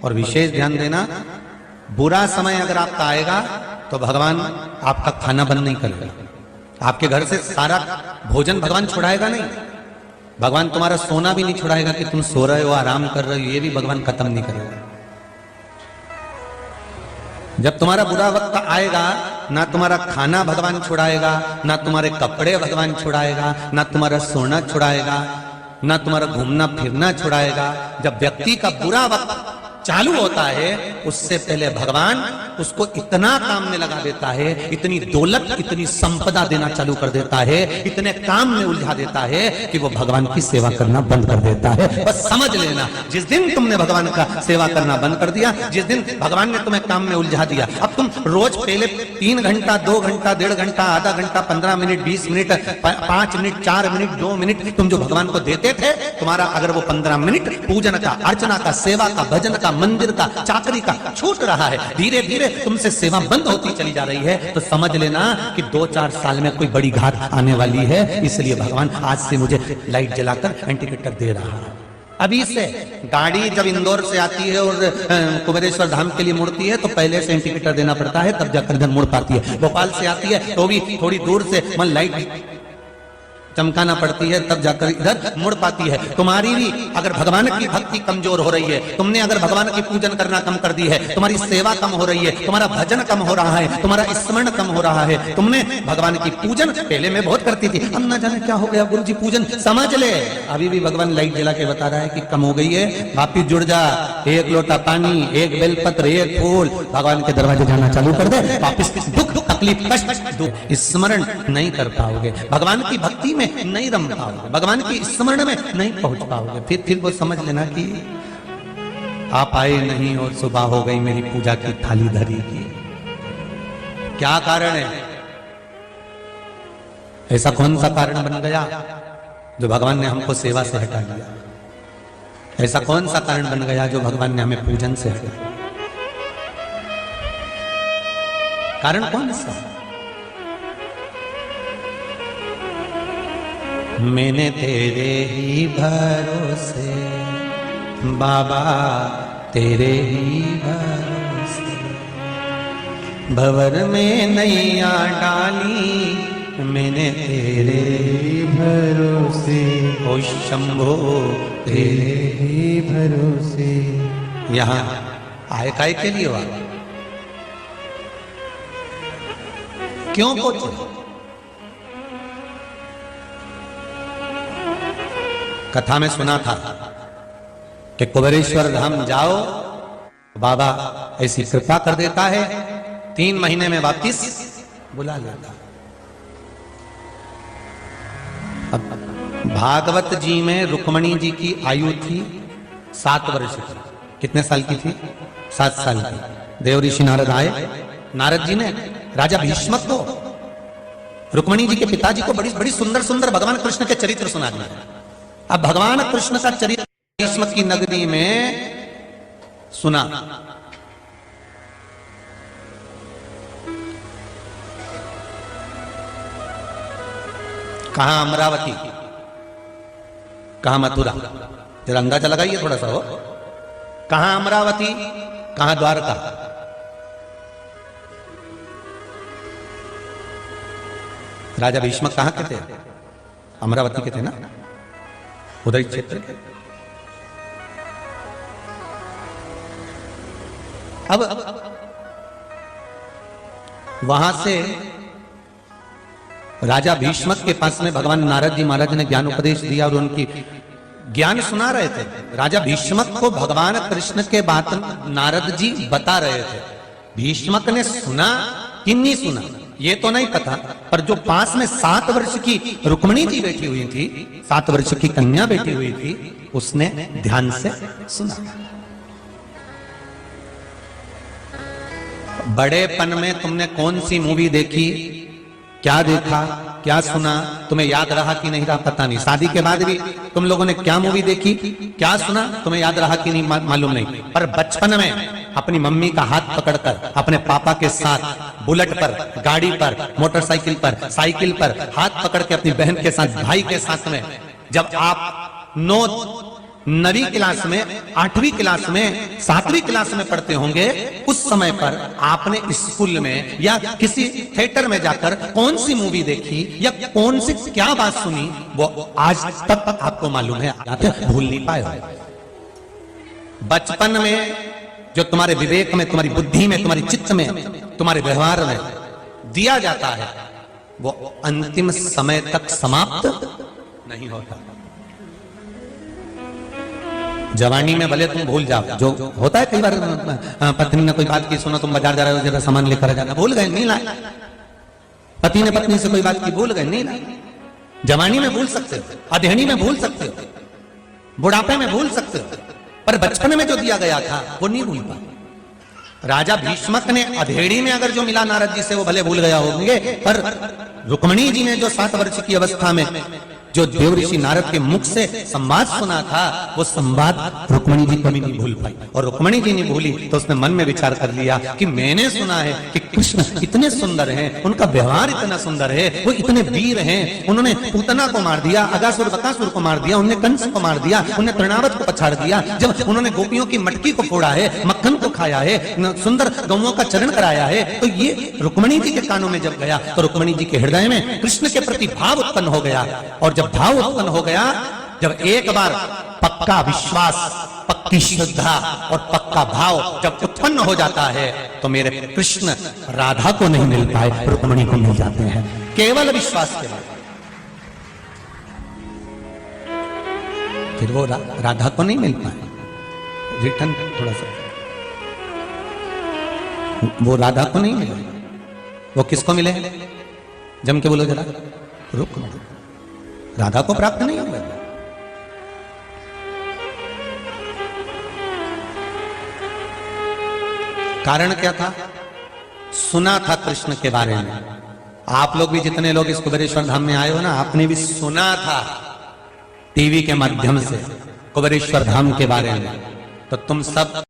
और विशेष ध्यान देना, बुरा समय अगर आपका आएगा तो भगवान आपका खाना बंद नहीं करेगा, आपके घर से सारा भोजन भगवान छुड़ाएगा नहीं, भगवान तुम्हारा सोना भी नहीं छुड़ाएगा कि तुम सो रहे हो आराम कर रहे हो, ये भी भगवान खत्म नहीं करेगा। जब तुम्हारा बुरा वक्त आएगा, ना तुम्हारा खाना भगवान छुड़ाएगा, ना तुम्हारे कपड़े भगवान छुड़ाएगा, ना तुम्हारा सोना छुड़ाएगा, ना तुम्हारा घूमना फिरना छुड़ाएगा। जब व्यक्ति का बुरा वक्त चालू होता है, उससे पहले भगवान उसको इतना काम में लगा देता है, इतनी दौलत, इतनी संपदा देना चालू कर देता है, इतने काम में उलझा देता है कि वो भगवान की सेवा करना बंद कर देता है। बस समझ लेना, जिस दिन तुमने भगवान का सेवा करना बंद कर दिया, जिस दिन भगवान ने तुम्हें काम में उलझा दिया, अब तुम रोज पहले 3 घंटा, 2 घंटा, 1.5 घंटा, आधा घंटा, 15 minute, 20 minute, 5 minute, 4 minute, 2 minute तुम जो भगवान को देते थे, तुम्हारा अगर वो 15 मिनट पूजन का, अर्चना का, सेवा का, भजन का, मंदिर का, चाकरी का छूट रहा है, धीरे धीरे तुमसे सेवा बंद होती चली जा रही है, तो समझ लेना कि 2-4 साल में कोई बड़ी घात आने वाली है। इसलिए भगवान आज से मुझे लाइट जलाकर इंडिकेटर दे रहा है। अभी से गाड़ी जब इंदौर से आती है और कुबेरेश्वर धाम के लिए मुड़ती है तो पहले से इंडिकेटर देना पड़ता है, तब जाकर इधर मुड़ पाती है। भोपाल से आती है तो भी थोड़ी दूर से मन लाइट चमकाना पड़ती है, तब जाकर इधर मुड़ पाती है। तुम्हारी भी अगर भगवान की भक्ति कमजोर हो रही है, तुमने अगर भगवान की पूजन करना कम कर दी है, तुम्हारी सेवा कम हो रही है, तुम्हारा भजन कम हो रहा है, तुम्हारा स्मरण कम हो रहा है, तुमने भगवान की पूजन पहले में बहुत करती थी, अब न जाने क्या हो गया गुरु जी पूजन, समझ ले अभी भी भगवान लाइट जला के बता रहा है कि कम हो गई है, वापिस जुड़ जा, 1 लोटा पानी, 1 बेलपत्र, 1 फूल, भगवान के दरवाजे जाना चालू कर दे, वापिस दुख, तकलीफ, कष्ट, दुख स्मरण नहीं कर पाओगे, भगवान की भक्ति में नहीं रम पाओगे, भगवान की स्मरण में नहीं पहुंच पाओगे। फिर वो समझ लेना कि आप आए नहीं और सुबह हो गई मेरी पूजा की थाली धरी की। क्या कारण है? ऐसा कौन सा कारण बन गया जो भगवान ने हमको सेवा से हटा दिया? ऐसा कौन सा कारण बन गया जो भगवान ने हमें पूजन से हटा दिया? कारण कौन सा? मैंने तेरे ही भरोसे बाबा, तेरे ही भरोसे भंवर में नैया डाली, मैंने तेरे ही भरोसे, ओ शंभो तेरे ही भरोसे। यहाँ आए काय के लिए हुआ? क्यों पूछे? कथा में सुना था कि कुबेरेश्वर धाम जाओ, बाबा ऐसी कृपा कर देता है, 3 महीने में वापिस बुला लेता। अब भागवत जी में रुक्मणी जी की आयु थी 7 वर्ष की। कितने साल की थी? 7 साल की। देव ऋषि नारद आए, नारद जी ने राजा भीष्मक को, रुक्मणी जी के पिताजी को बड़ी बड़ी सुंदर सुंदर भगवान कृष्ण के चरित्र सुना दिया। अब भगवान कृष्ण का चरित्र भीष्मक की नगरी में सुना। कहां अमरावती, कहां मथुरा, जरा अंदाजा लगाइए थोड़ा सा हो। कहां अमरावती, कहां द्वारका? राजा भीष्मक कहां के थे? अमरावती के थे ना, उदय क्षेत्र के। अब वहां से राजा भीष्मक के पास में भगवान नारद जी महाराज ने ज्ञान उपदेश दिया और उनकी ज्ञान सुना रहे थे। राजा भीष्मक को भगवान कृष्ण के बात नारद जी बता रहे थे। भीष्मक ने सुना कि नहीं सुना ये तो नहीं पता, पर जो पास में 7 वर्ष की रुक्मणी जी बैठी हुई थी, 7 वर्ष की कन्या बैठी हुई थी, उसने ध्यान से सुना। बड़ेपन में तुमने कौन सी मूवी देखी, क्या देखा, क्या सुना, तुम्हें याद रहा कि नहीं रहा पता नहीं। शादी के बाद भी तुम लोगों ने क्या मूवी देखी, क्या सुना, तुम्हें याद रहा कि नहीं मालूम नहीं। पर बचपन में अपनी मम्मी का हाथ पकड़कर अपने पापा के साथ बुलेट पर, गाड़ी पर, मोटरसाइकिल पर, साइकिल पर हाथ पकड़ के अपनी बहन के साथ, भाई के साथ में जब आप 9वीं क्लास में, 8वीं क्लास में, 7वीं क्लास में पढ़ते होंगे, उस समय पर आपने स्कूल में या किसी थिएटर में जाकर कौन सी मूवी देखी या कौन सी क्या बात सुनी, वो आज तक आपको मालूम है, भूल नहीं पाए हो। बचपन में जो तुम्हारे विवेक में, तुम्हारी बुद्धि में, तुम्हारी चित्त में, तुम्हारे व्यवहार में दिया जाता है, वो अंतिम समय तक समाप्त नहीं होता। जवानी में भले तुम भूल जाओ, जो होता है कई बार, पत्नी ने कोई बात की, सुनो तुम बाजार जा रहे हो, जरा सामान लेकर जाना, भूल गए, नहीं लाए। पति ने पत्नी से कोई बात की, भूल गए, नहीं लाए। जवानी में भूल सकते हो, अधेड़ी में भूल सकते हो, बुढ़ापे में भूल सकते हो, पर बचपन में जो दिया गया था वो नहीं भूल पाए। राजा भीष्मक ने अधेड़ी में अगर जो मिला नारद जी से वो भले भूल गया होंगे, पर रुक्मणी जी ने जो 7 वर्ष की अवस्था में जो देवऋषि नारद के मुख से संवाद सुना था, वो संवाद रुक्मणी जी कभी नहीं भूल पाई। और रुक्मणी जी नहीं भूली तो उसने मन में विचार कर लिया कि मैंने सुना है कि कृष्ण इतने सुंदर हैं, उनका व्यवहार इतना सुंदर है, वो इतने वीर हैं, उन्होंने पूतना को मार दिया, अगासुर बकासुर को मार दिया, उन्होंने कंस को मार दिया, उन्होंने तृणावत को पछाड़ दिया, जब उन्होंने गोपियों की मटकी को फोड़ा है, मक्खन को खाया है, सुंदर गौओं का चरण कराया है, तो ये रुक्मणी जी के कानों में जब गया तो रुक्मणी जी के हृदय में कृष्ण के प्रति भाव उत्पन्न हो गया। और जब भाव उत्पन्न हो गया, जब एक बार पक्का विश्वास, पक्की श्रद्धा और पक्का भाव जब उत्पन्न हो जाता है, तो मेरे कृष्ण राधा को नहीं मिल पाए, रुक्मणी को मिल जाते हैं, केवल विश्वास के बाद। फिर वो राधा को नहीं मिल पाए, रिटर्न थोड़ा सा, वो राधा को नहीं मिले, वो किसको मिले? जम के बोलो जरा, रुक्मणी। राधा को प्राप्त नहीं हुआ। कारण क्या था? सुना था कृष्ण के बारे में। आप लोग भी, जितने लोग इस कुबेरेश्वर धाम में आए हो ना, आपने भी सुना था टीवी के माध्यम से कुबेरेश्वर धाम के बारे में, तो तुम सब